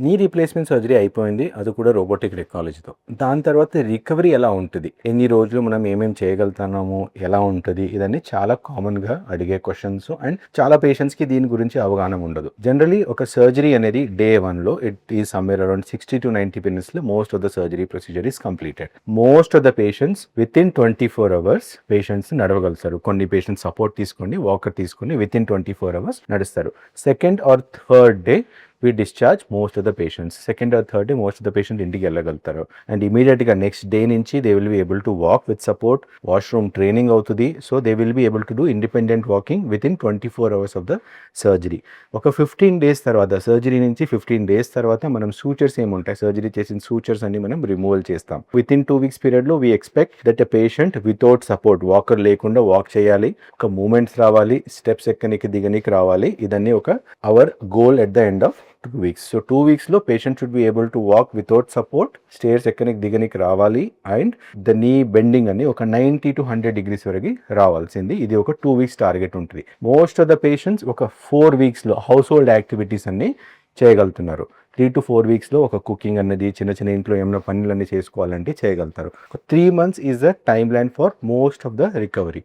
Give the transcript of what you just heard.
Knee replacement surgery అయిపోయింది, అది కూడా రోబోటిక్ టెక్నాలజీతో. దాని తర్వాత రికవరీ ఎలా ఉంటుంది, ఎన్ని రోజులు మనం ఏమేమి చేయగలుగుతున్నాము, ఎలా ఉంటుంది, ఇదన్నీ చాలా కామన్గా అడిగే క్వశ్చన్స్. అండ్ చాలా పేషెంట్స్కి దీని గురించి అవగాహన ఉండదు. జనరలీ ఒక సర్జరీ అనేది డే 1లో it is somewhere around 60 to 90 minutes most of the surgery procedure is completed. Most of the patients with in 24 hours patients నడవగలుగుతారు. కొన్ని పేషెంట్స్ సపోర్ట్ తీసుకొని వాకర్ తీసుకొని విత్ ఇన్ 24 hours నడుస్తారు. Second or third day we discharge most of the patients. Second or third day most of the patient ఇంటికి వెళ్ళగలుగుతారు. And ఇమీడియట్గా next day నుంచి they will be able to walk with support. Washroom training అవుతుంది. So they will be able to do independent walking with in 24 hours of the surgery. ఒక 15 days తర్వాత, surgery నుంచి 15 days తర్వాత మనం sutures ఏముంటాయి, surgery చేసిన sutures అన్ని మనం రిమూవల్ చేస్తాం. విత్ ఇన్ 2 weeks పీరియడ్లో we expect that a patient without support, walker లేకుండా వాక్ చేయాలి, ఒక మూమెంట్స్ రావాలి, స్టెప్స్ ఎక్కనికి దిగనికి రావాలి. ఇదన్నీ ఒక our goal at the end of 2 weeks. So 2 weeks లో patient should be able to walk without support, stairs ఎక్కనికి దిగనికి రావాలి, అండ్ ద నీ బెండింగ్ అని ఒక 90 to 100 degrees వరకు రావాల్సింది. ఇది ఒక 2 weeks టార్గెట్ ఉంటుంది. మోస్ట్ ఆఫ్ ద పేషెంట్స్ ఒక 4 weeksలో హౌస్ హోల్డ్ యాక్టివిటీస్ అన్ని చేయగలుగుతున్నారు. 3 to 4 weeksలో ఒక కుకింగ్ అన్నది, చిన్న చిన్న ఇంట్లో ఏమైనా పనులన్నీ చేసుకోవాలంటే చేయగలుగుతారు. 3 months is the time line for most of the recovery.